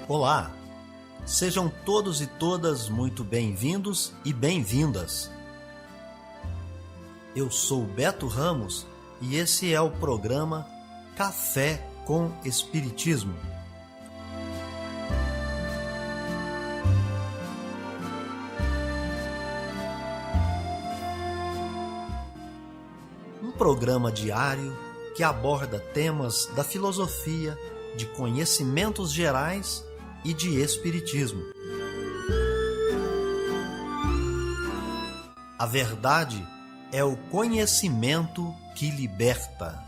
Olá, sejam todos e todas muito bem-vindos e bem-vindas. Eu sou Beto Ramos e esse é o programa Café com Espiritismo. Um programa diário que aborda temas da filosofia, de conhecimentos gerais e de espiritismo. A verdade é o conhecimento que liberta.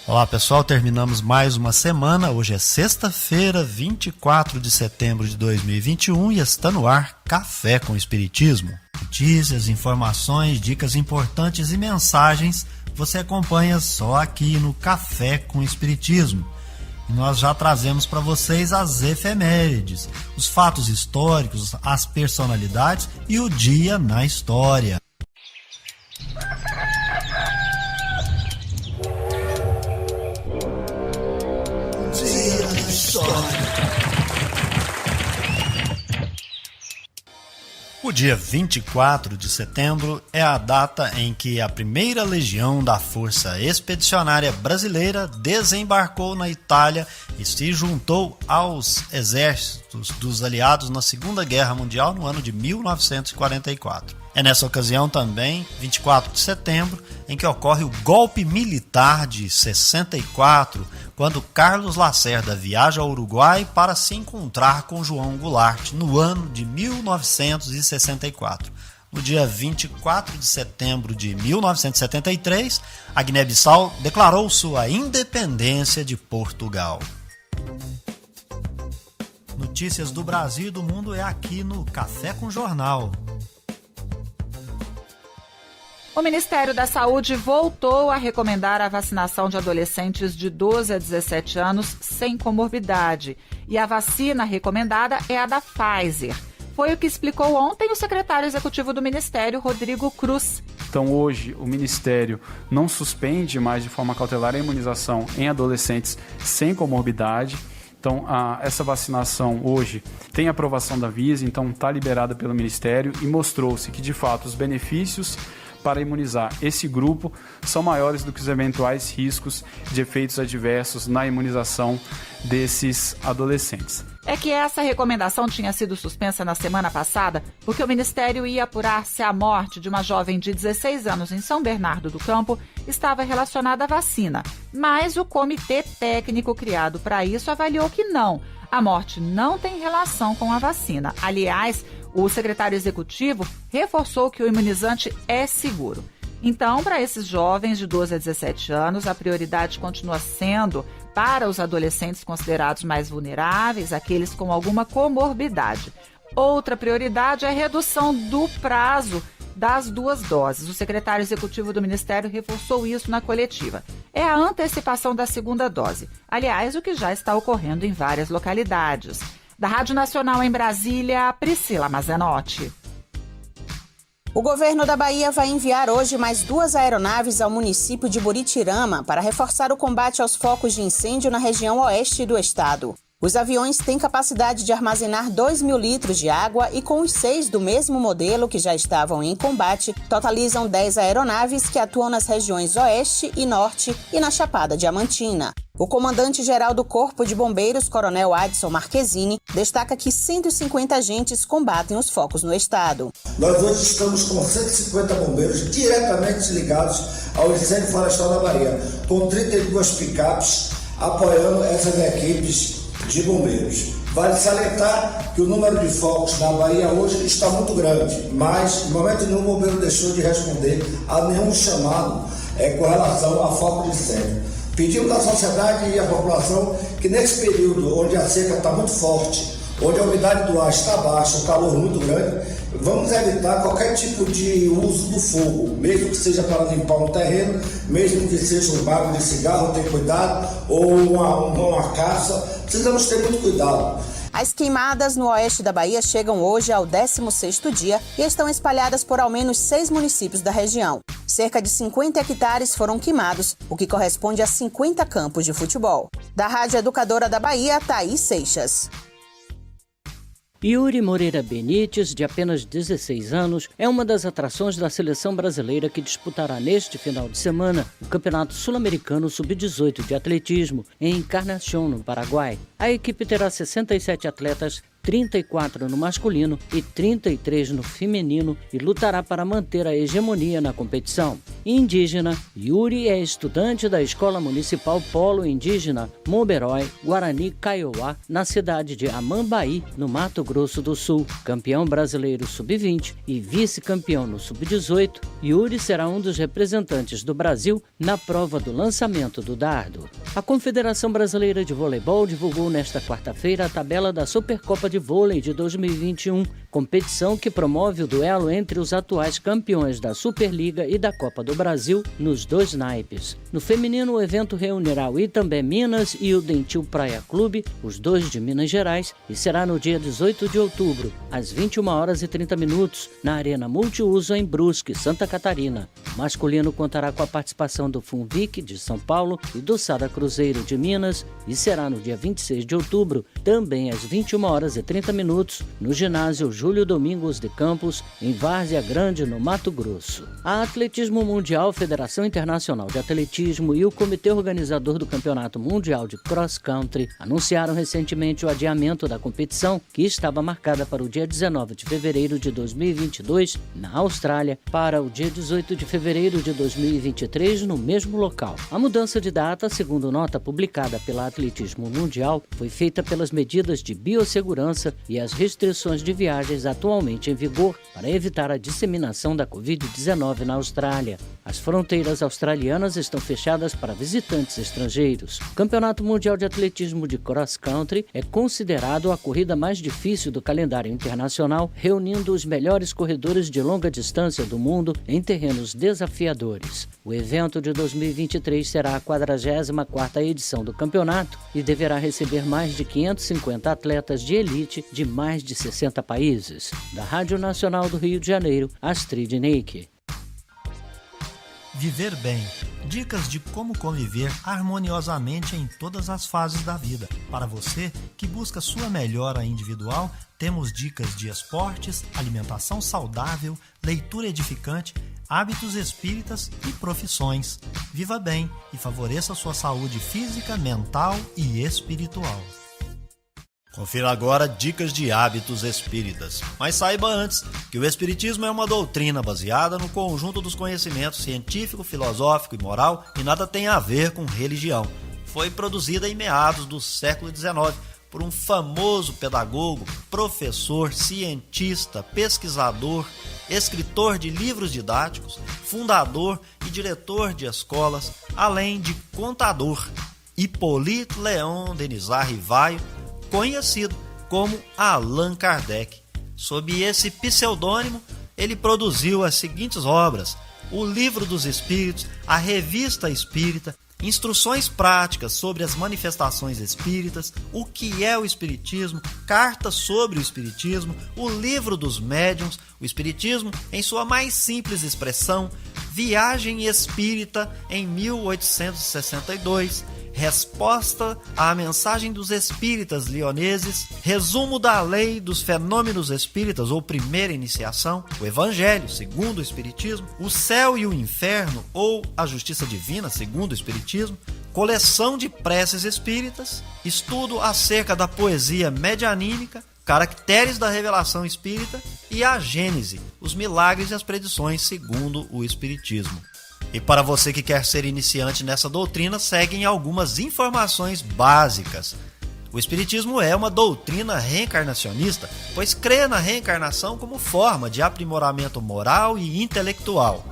Olá pessoal, terminamos mais uma semana. Hoje é sexta-feira, 24 de setembro de 2021 e está no ar Café com Espiritismo. Notícias, informações, dicas importantes e mensagens você acompanha só aqui no Café com Espiritismo. E nós já trazemos para vocês as efemérides, os fatos históricos, as personalidades e o dia na história. Dia na história. O dia 24 de setembro é a data em que a primeira legião da Força Expedicionária Brasileira desembarcou na Itália e se juntou aos exércitos dos aliados na Segunda Guerra Mundial no ano de 1944. É nessa ocasião também, 24 de setembro, em que ocorre o golpe militar de 64, quando Carlos Lacerda viaja ao Uruguai para se encontrar com João Goulart no ano de 1964. No dia 24 de setembro de 1973, a Guiné-Bissau declarou sua independência de Portugal. Notícias do Brasil e do mundo é aqui no Café com Jornal. O Ministério da Saúde voltou a recomendar a vacinação de adolescentes de 12 a 17 anos sem comorbidade. E a vacina recomendada é a da Pfizer. Foi o que explicou ontem o secretário executivo do Ministério, Rodrigo Cruz. Então hoje o Ministério não suspende mais de forma cautelar a imunização em adolescentes sem comorbidade. Então, essa vacinação hoje tem aprovação da Anvisa, então está liberada pelo Ministério e mostrou-se que, de fato, os benefícios para imunizar esse grupo são maiores do que os eventuais riscos de efeitos adversos na imunização desses adolescentes. É que essa recomendação tinha sido suspensa na semana passada porque o Ministério ia apurar se a morte de uma jovem de 16 anos em São Bernardo do Campo estava relacionada à vacina. Mas o comitê técnico criado para isso avaliou que não. A morte não tem relação com a vacina. Aliás, o secretário executivo reforçou que o imunizante é seguro. Então, para esses jovens de 12 a 17 anos, a prioridade continua sendo para os adolescentes considerados mais vulneráveis, aqueles com alguma comorbidade. Outra prioridade é a redução do prazo das 2 doses. O secretário executivo do Ministério reforçou isso na coletiva. É a antecipação da 2ª dose. Aliás, o que já está ocorrendo em várias localidades. Da Rádio Nacional em Brasília, Priscila Mazenotti. O governo da Bahia vai enviar hoje mais 2 aeronaves ao município de Buritirama para reforçar o combate aos focos de incêndio na região oeste do estado. Os aviões têm capacidade de armazenar 2.000 litros de água e com os 6 do mesmo modelo que já estavam em combate, totalizam 10 aeronaves que atuam nas regiões oeste e norte e na Chapada Diamantina. O comandante-geral do Corpo de Bombeiros, Coronel Adson Marquezini, destaca que 150 agentes combatem os focos no estado. Nós hoje estamos com 150 bombeiros diretamente ligados ao incêndio florestal da Bahia, com 32 picapes apoiando essas equipes de bombeiros. Vale salientar que o número de focos na Bahia hoje está muito grande, mas em momento nenhum o bombeiro deixou de responder a nenhum chamado com relação a foco de incêndio. Pedimos à sociedade e à população que nesse período onde a seca está muito forte, onde a umidade do ar está baixa, o calor muito grande, vamos evitar qualquer tipo de uso do fogo, mesmo que seja para limpar um terreno, mesmo que seja um bago de cigarro, ter cuidado, ou uma caça, precisamos ter muito cuidado. A As queimadas no oeste da Bahia chegam hoje ao 16º dia e estão espalhadas por ao menos 6 municípios da região. Cerca de 50 hectares foram queimados, o que corresponde a 50 campos de futebol. Da Rádio Educadora da Bahia, Thaís Seixas. Yuri Moreira Benites, de apenas 16 anos, é uma das atrações da seleção brasileira que disputará neste final de semana o Campeonato Sul-Americano Sub-18 de Atletismo em Encarnación, no Paraguai. A equipe terá 67 atletas, 34 no masculino e 33 no feminino, e lutará para manter a hegemonia na competição. Indígena, Yuri é estudante da Escola Municipal Polo Indígena Moberói Guarani Kaiowá, na cidade de Amambaí, no Mato Grosso do Sul. Campeão brasileiro Sub-20 e vice-campeão no Sub-18, Yuri será um dos representantes do Brasil na prova do lançamento do dardo. A Confederação Brasileira de Voleibol divulgou nesta quarta-feira a tabela da Supercopa de Vôlei de 2021, competição que promove o duelo entre os atuais campeões da Superliga e da Copa do Brasil nos 2 naipes. No feminino, o evento reunirá o Itambé Minas e o Dentil Praia Clube, os 2 de Minas Gerais, e será no dia 18 de outubro, às 21h30, na Arena Multiuso em Brusque, Santa Catarina. O masculino contará com a participação do Funvic, de São Paulo, e do Sada Cruzeiro, de Minas, e será no dia 26 de outubro, também às 21h30, no ginásio Júlio Domingos de Campos, em Várzea Grande, no Mato Grosso. A Atletismo Mundial, Federação Internacional de Atletismo e o Comitê Organizador do Campeonato Mundial de Cross Country anunciaram recentemente o adiamento da competição, que estava marcada para o dia 19 de fevereiro de 2022, na Austrália, para o dia 18 de fevereiro de 2023, no mesmo local. A mudança de data, segundo nota publicada pela Atletismo Mundial, foi feita pelas medidas de biossegurança e as restrições de viagens atualmente em vigor para evitar a disseminação da Covid-19 na Austrália. As fronteiras australianas estão fechadas para visitantes estrangeiros. O Campeonato Mundial de Atletismo de Cross Country é considerado a corrida mais difícil do calendário internacional, reunindo os melhores corredores de longa distância do mundo em terrenos desafiadores. O evento de 2023 será a 44ª edição do campeonato e deverá receber mais de 550 atletas de elite de mais de 60 países. Da Rádio Nacional do Rio de Janeiro, Astrid Neike. Viver bem. Dicas de como conviver harmoniosamente em todas as fases da vida. Para você que busca sua melhora individual, temos dicas de esportes, alimentação saudável, leitura edificante, hábitos espíritas e profissões. Viva bem e favoreça sua saúde física, mental e espiritual. Confira agora dicas de hábitos espíritas. Mas saiba antes que o espiritismo é uma doutrina baseada no conjunto dos conhecimentos científico, filosófico e moral e nada tem a ver com religião. Foi produzida em meados do século XIX por um famoso pedagogo, professor, cientista, pesquisador, escritor de livros didáticos, fundador e diretor de escolas, além de contador, Hippolyte Léon Denisard Rivaio, conhecido como Allan Kardec. Sob esse pseudônimo, ele produziu as seguintes obras: O Livro dos Espíritos, a Revista Espírita, Instruções Práticas sobre as Manifestações Espíritas, O que é o Espiritismo, Cartas sobre o Espiritismo, O Livro dos Médiuns, o Espiritismo em sua mais simples expressão, Viagem Espírita em 1862, Resposta à Mensagem dos Espíritas Lioneses, Resumo da Lei dos Fenômenos Espíritas ou Primeira Iniciação, o Evangelho segundo o Espiritismo, O Céu e o Inferno ou a Justiça Divina segundo o Espiritismo, Coleção de Preces Espíritas, Estudo acerca da Poesia Medianímica, Caracteres da Revelação Espírita e a Gênese, os Milagres e as Predições segundo o Espiritismo. E para você que quer ser iniciante nessa doutrina, seguem algumas informações básicas. O Espiritismo é uma doutrina reencarnacionista, pois crê na reencarnação como forma de aprimoramento moral e intelectual.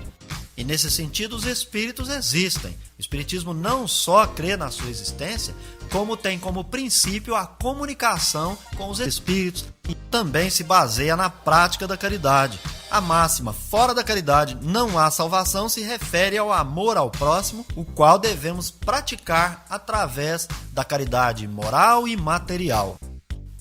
E nesse sentido, os espíritos existem. O Espiritismo não só crê na sua existência, como tem como princípio a comunicação com os espíritos e também se baseia na prática da caridade. A máxima fora da caridade não há salvação se refere ao amor ao próximo, o qual devemos praticar através da caridade moral e material.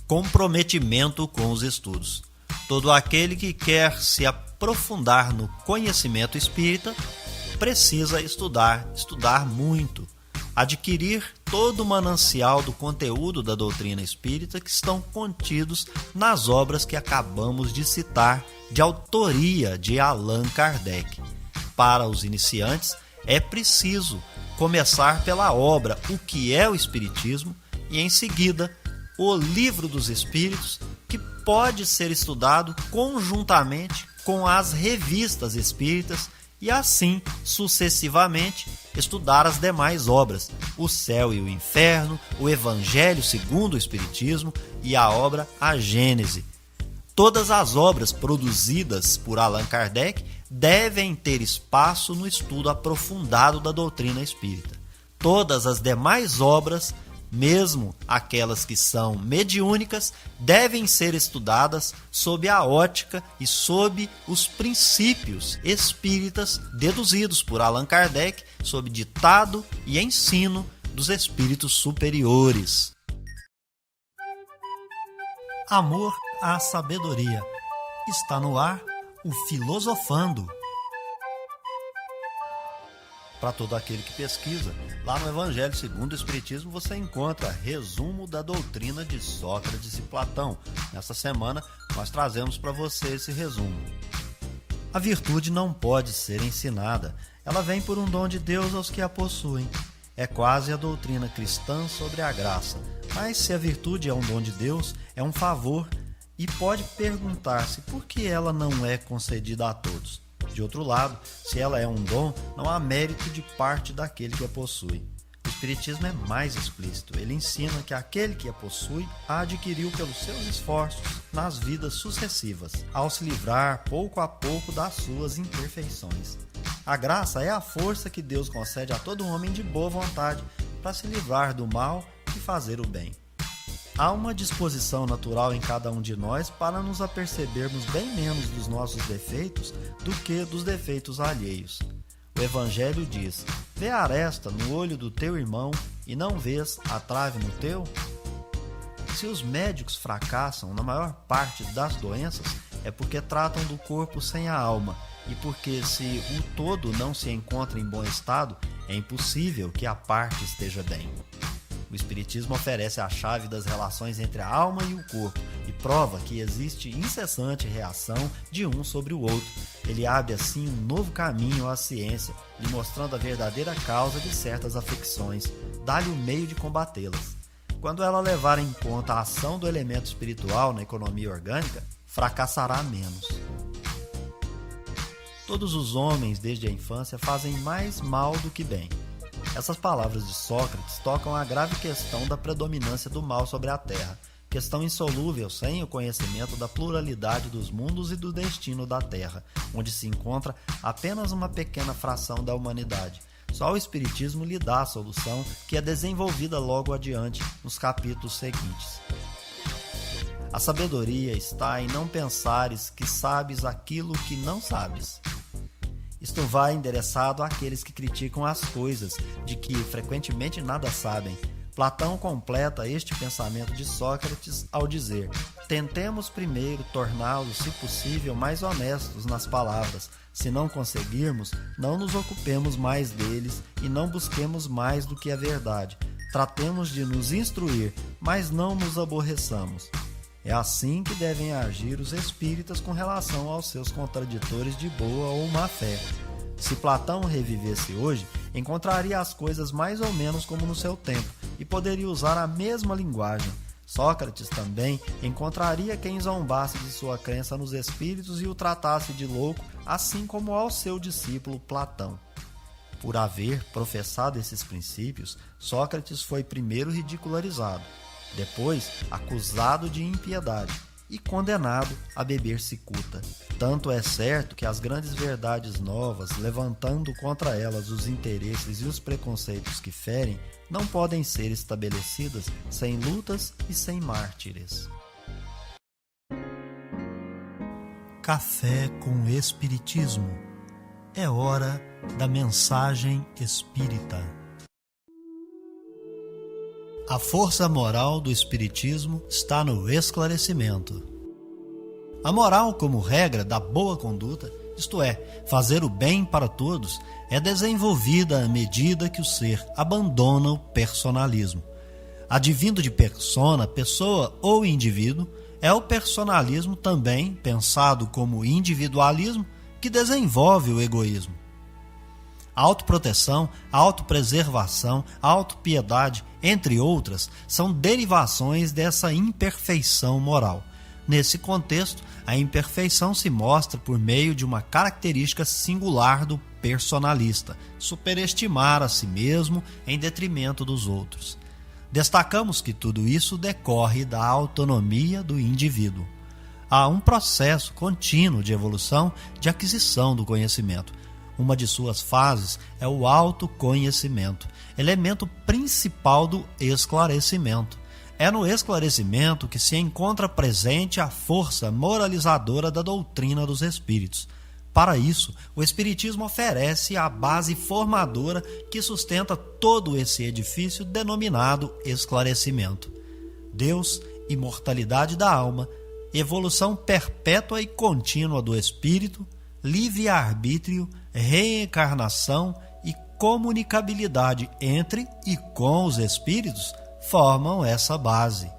Comprometimento com os estudos. Todo aquele que quer se aprofundar no conhecimento espírita precisa estudar muito, adquirir todo o manancial do conteúdo da doutrina espírita que estão contidos nas obras que acabamos de citar, de autoria de Allan Kardec. Para os iniciantes, é preciso começar pela obra O que é o Espiritismo e, em seguida, o Livro dos Espíritos, que pode ser estudado conjuntamente com as revistas espíritas e, assim, sucessivamente, estudar as demais obras, O Céu e o Inferno, o Evangelho segundo o Espiritismo e a obra A Gênese. Todas as obras produzidas por Allan Kardec devem ter espaço no estudo aprofundado da doutrina espírita. Todas as demais obras, mesmo aquelas que são mediúnicas, devem ser estudadas sob a ótica e sob os princípios espíritas deduzidos por Allan Kardec, sob ditado e ensino dos espíritos superiores. Amor à sabedoria. Está no ar o Filosofando. Para todo aquele que pesquisa, lá no Evangelho segundo o Espiritismo você encontra resumo da doutrina de Sócrates e Platão. Nesta semana nós trazemos para você esse resumo. A virtude não pode ser ensinada, ela vem por um dom de Deus aos que a possuem. É quase a doutrina cristã sobre a graça, mas se a virtude é um dom de Deus, é um favor e pode perguntar-se por que ela não é concedida a todos. De outro lado, se ela é um dom, não há mérito de parte daquele que a possui. O Espiritismo é mais explícito. Ele ensina que aquele que a possui a adquiriu pelos seus esforços nas vidas sucessivas, ao se livrar pouco a pouco das suas imperfeições. A graça é a força que Deus concede a todo homem de boa vontade para se livrar do mal e fazer o bem. Há uma disposição natural em cada um de nós para nos apercebermos bem menos dos nossos defeitos do que dos defeitos alheios. O Evangelho diz: vê a aresta no olho do teu irmão e não vês a trave no teu? Se os médicos fracassam na maior parte das doenças, é porque tratam do corpo sem a alma, e porque se o todo não se encontra em bom estado, é impossível que a parte esteja bem. O Espiritismo oferece a chave das relações entre a alma e o corpo e prova que existe incessante reação de um sobre o outro. Ele abre assim um novo caminho à ciência, lhe mostrando a verdadeira causa de certas afecções, dá-lhe o meio de combatê-las. Quando ela levar em conta a ação do elemento espiritual na economia orgânica, fracassará menos. Todos os homens desde a infância fazem mais mal do que bem. Essas palavras de Sócrates tocam a grave questão da predominância do mal sobre a Terra, questão insolúvel sem o conhecimento da pluralidade dos mundos e do destino da Terra, onde se encontra apenas uma pequena fração da humanidade. Só o Espiritismo lhe dá a solução, que é desenvolvida logo adiante nos capítulos seguintes. A sabedoria está em não pensares que sabes aquilo que não sabes. Isto vai endereçado àqueles que criticam as coisas, de que frequentemente nada sabem. Platão completa este pensamento de Sócrates ao dizer: tentemos primeiro torná-los, se possível, mais honestos nas palavras. Se não conseguirmos, não nos ocupemos mais deles e não busquemos mais do que a verdade. Tratemos de nos instruir, mas não nos aborreçamos. É assim que devem agir os espíritas com relação aos seus contraditores de boa ou má fé. Se Platão revivesse hoje, encontraria as coisas mais ou menos como no seu tempo e poderia usar a mesma linguagem. Sócrates também encontraria quem zombasse de sua crença nos espíritos e o tratasse de louco, assim como ao seu discípulo Platão. Por haver professado esses princípios, Sócrates foi primeiro ridicularizado, depois acusado de impiedade e condenado a beber cicuta. Tanto é certo que as grandes verdades novas, levantando contra elas os interesses e os preconceitos que ferem, não podem ser estabelecidas sem lutas e sem mártires. Café com Espiritismo. É hora da mensagem espírita. A força moral do Espiritismo está no esclarecimento. A moral, como regra da boa conduta, isto é, fazer o bem para todos, é desenvolvida à medida que o ser abandona o personalismo. Advindo de persona, pessoa ou indivíduo, é o personalismo também, pensado como individualismo, que desenvolve o egoísmo. A autoproteção, a autopreservação, a autopiedade, entre outras, são derivações dessa imperfeição moral. Nesse contexto, a imperfeição se mostra por meio de uma característica singular do personalista, superestimar a si mesmo em detrimento dos outros. Destacamos que tudo isso decorre da autonomia do indivíduo. Há um processo contínuo de evolução, de aquisição do conhecimento. Uma de suas fases é o autoconhecimento, elemento principal do esclarecimento. É no esclarecimento que se encontra presente a força moralizadora da doutrina dos espíritos. Para isso, o Espiritismo oferece a base formadora que sustenta todo esse edifício denominado esclarecimento. Deus, imortalidade da alma, evolução perpétua e contínua do espírito, livre-arbítrio, reencarnação e comunicabilidade entre e com os espíritos formam essa base.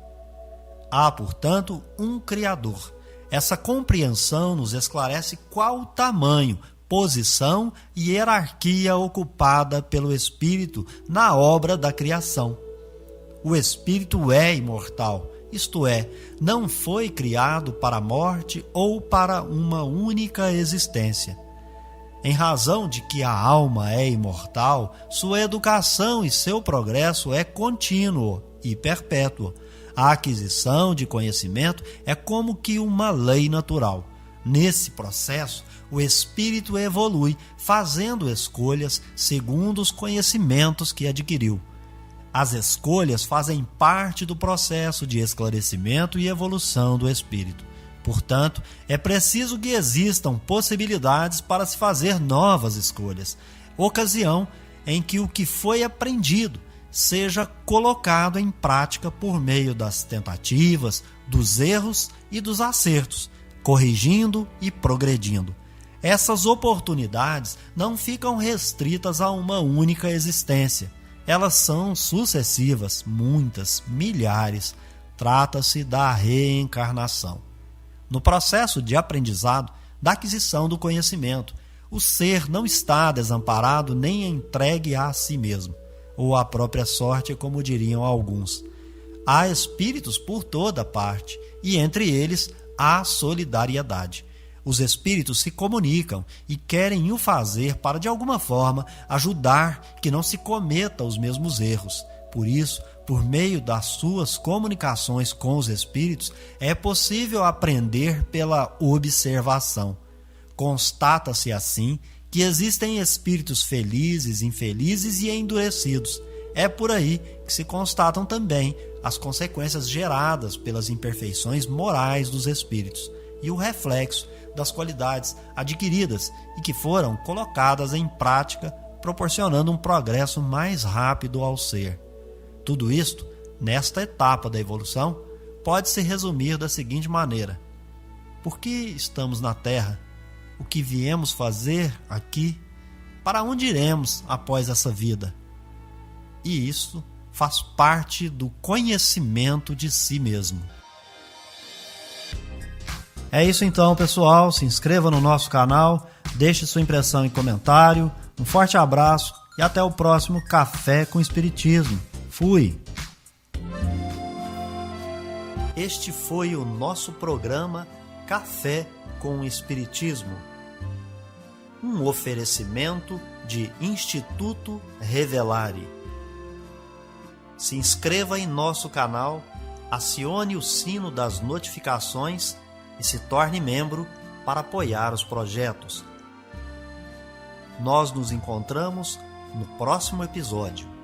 Há, portanto, um Criador. Essa compreensão nos esclarece qual o tamanho, posição e hierarquia ocupada pelo Espírito na obra da criação. O Espírito é imortal, isto é, não foi criado para a morte ou para uma única existência. Em razão de que a alma é imortal, sua educação e seu progresso é contínuo e perpétuo. A aquisição de conhecimento é como que uma lei natural. Nesse processo, o espírito evolui, fazendo escolhas segundo os conhecimentos que adquiriu. As escolhas fazem parte do processo de esclarecimento e evolução do espírito. Portanto, é preciso que existam possibilidades para se fazer novas escolhas, ocasião em que o que foi aprendido seja colocado em prática por meio das tentativas, dos erros e dos acertos, corrigindo e progredindo. Essas oportunidades não ficam restritas a uma única existência. Elas são sucessivas, muitas, milhares. Trata-se da reencarnação. No processo de aprendizado, da aquisição do conhecimento, o ser não está desamparado nem entregue a si mesmo, ou à própria sorte, como diriam alguns. Há espíritos por toda parte, e entre eles há solidariedade. Os espíritos se comunicam e querem o fazer para, de alguma forma, ajudar que não se cometa os mesmos erros. Por isso, por meio das suas comunicações com os espíritos, é possível aprender pela observação. Constata-se assim que existem espíritos felizes, infelizes e endurecidos. É por aí que se constatam também as consequências geradas pelas imperfeições morais dos espíritos e o reflexo das qualidades adquiridas e que foram colocadas em prática, proporcionando um progresso mais rápido ao ser. Tudo isto, nesta etapa da evolução, pode se resumir da seguinte maneira: por que estamos na Terra? O que viemos fazer aqui? Para onde iremos após essa vida? E isso faz parte do conhecimento de si mesmo. É isso então, pessoal. Se inscreva no nosso canal, deixe sua impressão em comentário. Um forte abraço e até o próximo Café com Espiritismo. Fui! Este foi o nosso programa Café com Espiritismo. Um oferecimento de Instituto Revelare. Se inscreva em nosso canal, acione o sino das notificações e se torne membro para apoiar os projetos. Nós nos encontramos no próximo episódio.